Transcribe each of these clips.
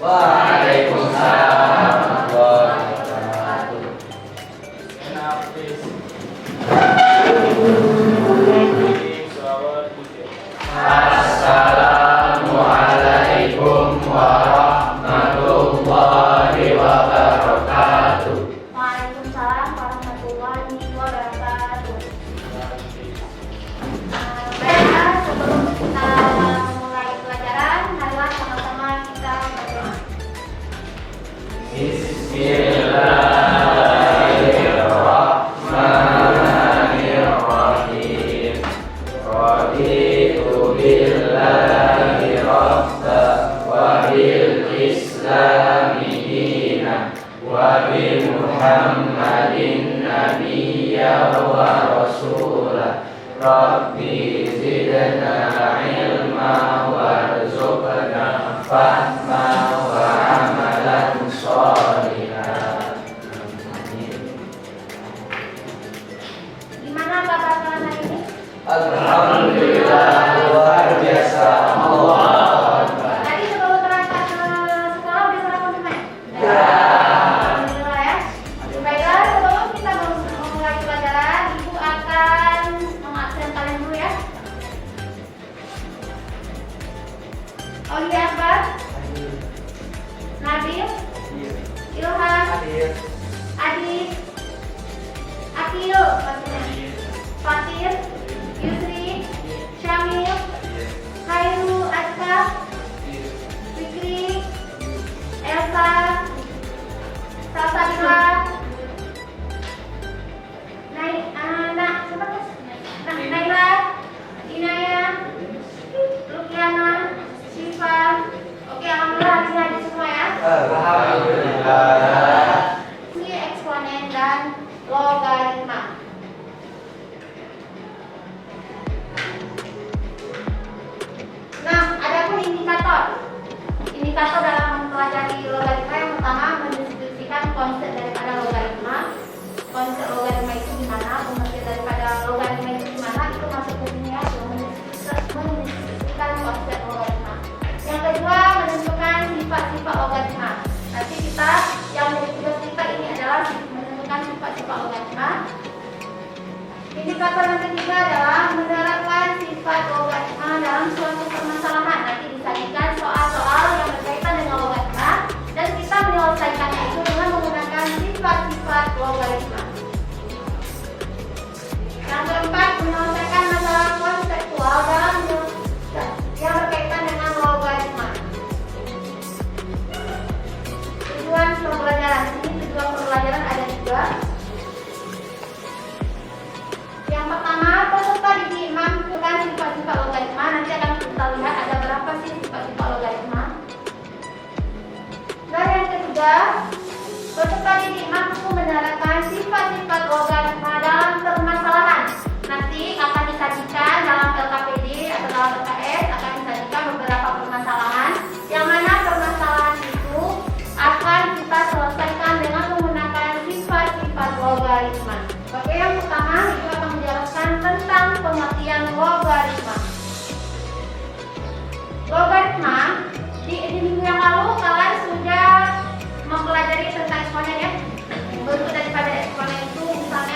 Waalaikumsalam warahmatullahi wabarakatuh. Assalamualaikum warahmatullahi wabarakatuh. Waalaikumsalam warahmatullahi wabarakatuh. Baiklah, sebelum kita mulai pelajaran, marilah sama-sama kita berdoa. Bismillahirrahmanirrahim. Raditu billahi rabba wa bil islami dina wa bi Muhammadin nabiyya wa rasulah. Rabbi zidna ilma warzuqna fahma wa amalan sholihan. Gimana kabar kalian hari ini? Alhamdulillah, luar biasa. Allah Akbar. Tadi sebelum berangkat ke sekolah udah sarapan belum? Ya. Alhamdulillah ya. Baiklah, sebelum kita memulai pelajaran, Ibu akan mengabsen kalian dulu ya. Aulia Akbar, Nabil, Ilham, Adit, Akil, Fatir, Yusri, Syamil, Khairul Azkar, Fikri, Elsa, Salsabila, Naila, Inaya, Lukiana, Syifa. Oke, alhamdulillah hadir semua ya. Alhamdulillah. Fungsi eksponen dan logaritma. Nah, adapun indikator. Indikator dalam mempelajari logaritma yang pertama mendiskusikan konsep daripada logaritma. Konsep logaritma itu gimana? Pengertian daripada logaritma itu gimana? Itu masuk ke sini ya. Mendiskusikan konsep logaritma. Yang kedua, menentukan sifat-sifat logaritma. Nanti kita yang menjadi tugas kita ini adalah menentukan sifat-sifat logaritma. Indikator yang ketiga adalah menerapkan sifat logaritma dalam suatu permasalahan. Nanti disajikan soal-soal yang berkaitan dengan logaritma dan kita menyelesaikannya itu dengan menggunakan sifat-sifat logaritma. Yang keempat, menyelesaikan masalah konseptual dalam yang berkaitan dengan logaritma. Tujuan pembelajaran ini, tujuan pembelajaran ada juga. Yang pertama, peserta didik menentukan sifat-sifat logaritma. Nanti akan kita lihat ada berapa sih sifat-sifat logaritma. Dan yang ketiga, peserta didik mampu menerapkan sifat-sifat logaritma dalam permasalahan. Nanti akan disajikan dalam LKPD atau dalam LKS akan disajikan beberapa permasalahan. Yang mana permasalahan itu akan kita selesaikan dengan menggunakan sifat-sifat logaritma. Oke, yang pertama itu akan menjelaskan tentang pengertian logaritma. Logaritma di minggu yang lalu kalian sudah mempelajari tentang eksponen ya. Bentuk daripada eksponen itu misalnya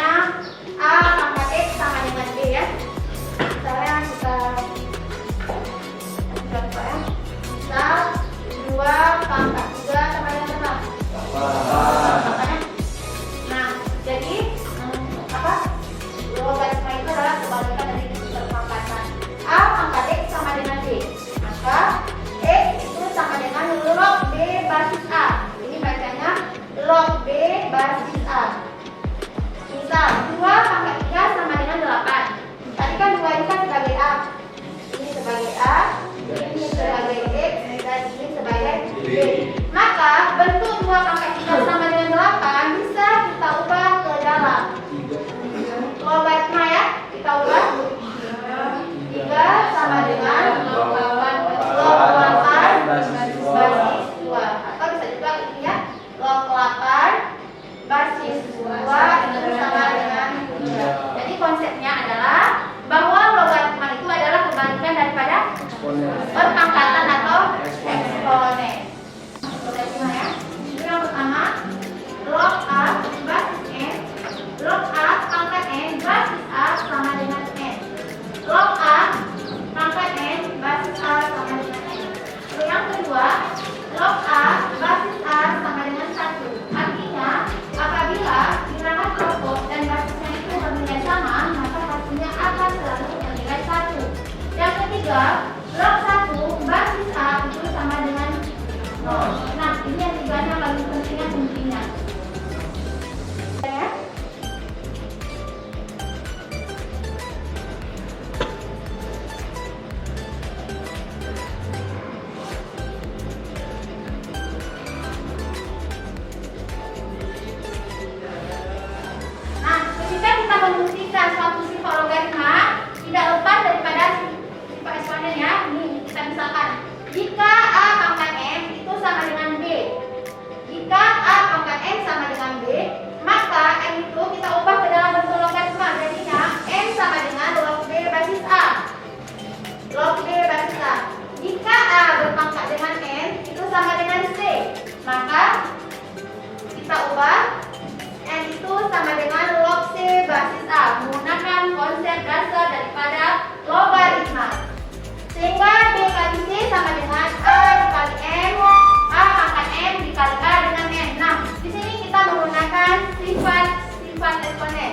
Oke.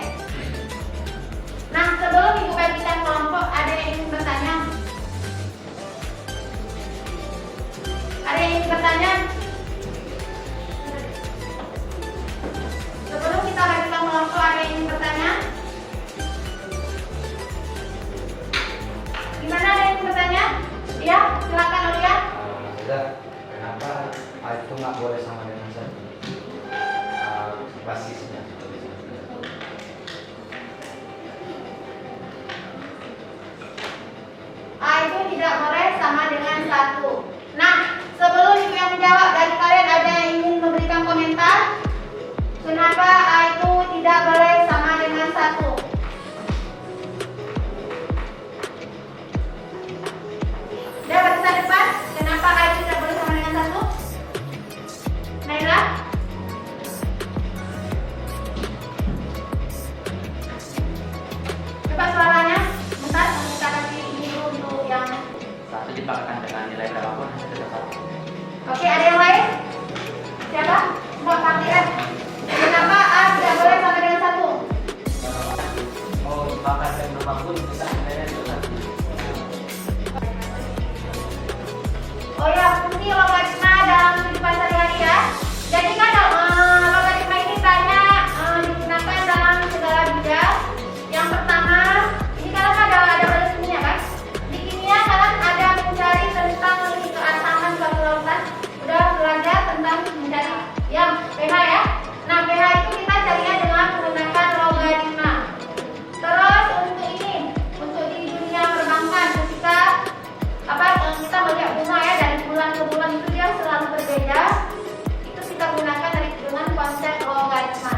Nah, sebelum Ibu bagikan kelompok, ada yang ingin bertanya? Ada yang ingin bertanya? Sebelum kita bagikan kelompok, ada yang ingin bertanya? Gimana, ada yang ingin bertanya? Iya, silakan Aulia. Sudah, kenapa A itu nggak boleh sama dengan satu? Basisnya. A itu tidak boleh sama dengan 1. Nah, sebelum Ibu yang menjawab, dari kalian ada yang ingin memberikan komentar? Kenapa A itu tidak boleh sama dengan 1? Udah, barisan depan. Kenapa A itu tidak boleh sama dengan 1? Naila? Coba suaranya. Bentar, kita kasih ini dulu untuk yang... Satu dipakaikan dengan nilai berapapun hasil tetap satu. Oke, ada yang lain? Siapa? Mbak Fakir. Kenapa A tidak boleh sama dengan 1? Mau dipakaikan berapapun bisa nilainya juga satu. Oh ya, fungsi logaritma dalam kehidupan sehari-hari ya. Jadi kan logaritma ini banyak digunakan dalam segala bidang. Yang pertama, ini kalian ada resminya kan? Di kimia kalian ada mencari tentang keasaman suatu lautan. Udah belajar tentang mencari yang pH ya. Nah, pH itu kita carinya dengan menggunakan logaritma. Terus untuk ini, untuk di dunia perbankan ketika kita melihat bunga ya dari bulan ke bulan itu dia selalu berbeda. Itu kita gunakan dengan konsep logaritma.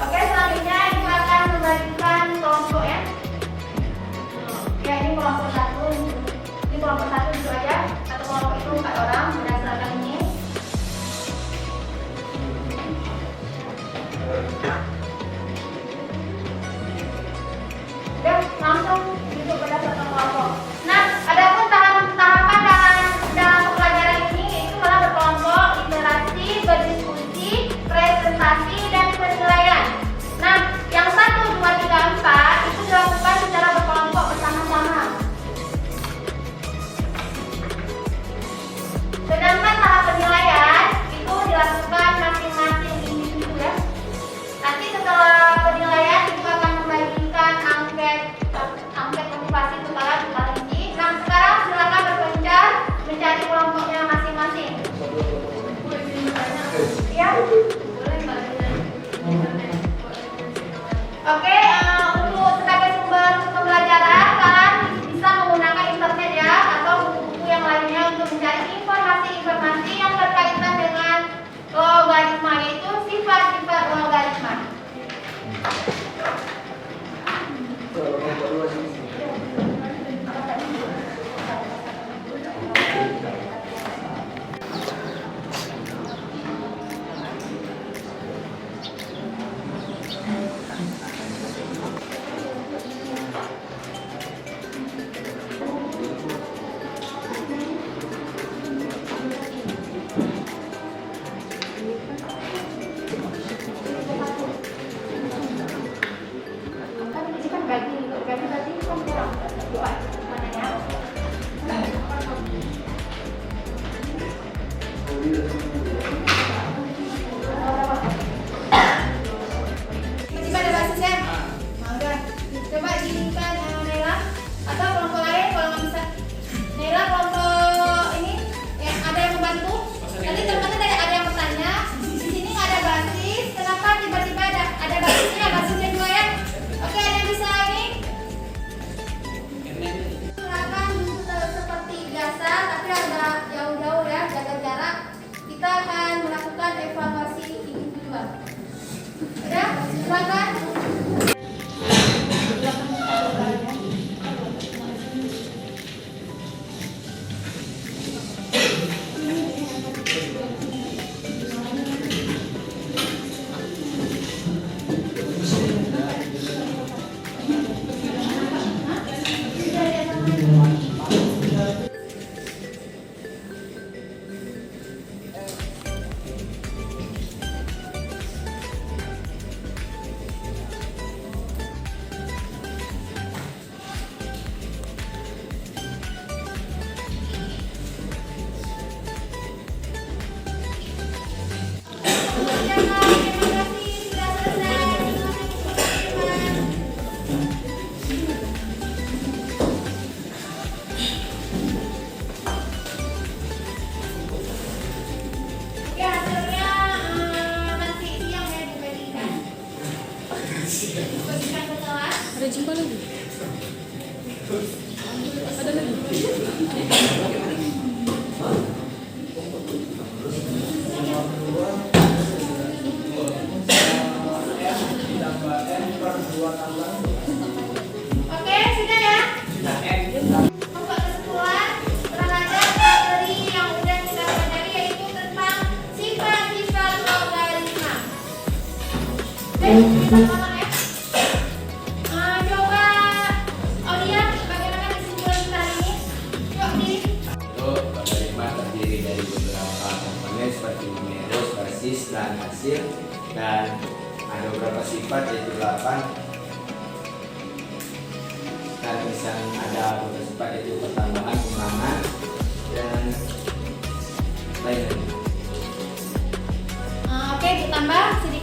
Oke, selanjutnya kita akan membagikan kelompok ya. Ya, ini kelompok 1. Ini kelompok 1 itu aja. Satu kelompok itu 4 orang berdasarkan ini. Udah, langsung duduk berdasarkan kelompok. Nah, adapun tahapan dalam pelajaran ini itu malah berkelompok, interaksi, berdiskusi, presentasi, dan penilaian. Nah, yang 1, 2, 3, 4 itu dilakukan secara berkelompok bersama-sama. Sedangkan tahap penilaian itu dilakukan masing-masing individu ya. Nanti setelah penilaian itu akan membagikan angket motivasi untuk kalian kita rinci. Nah, sekarang silakan berpencar mencari kelompoknya masing-masing. Ya. Oke, untuk sebagai sumber pembelajaran kalian bisa menggunakan internet ya atau buku-buku yang lainnya untuk mencari informasi-informasi yang berkaitan dengan logaritma, yaitu sifat-sifat logaritma. Posisikan ke kelas. Ada jumpa lagi? Ada lagi? Oke, sudah ya. Membuat kesimpulan terhadap materi yang udah kita pelajari yaitu tentang sifat-sifat logaritma. Oke, kita ulang ya. Coba Aulia, bagaimana kesimpulan kita hari ini? Yuk, Diri. Itu logaritma terdiri dari beberapa komponen seperti numerus, basis, dan hasil, dan ada beberapa sifat yaitu 8, dan misalnya ada beberapa sifat yaitu pertambahan, pengulangan, dan lain-lain. Oke, ditambah sedikit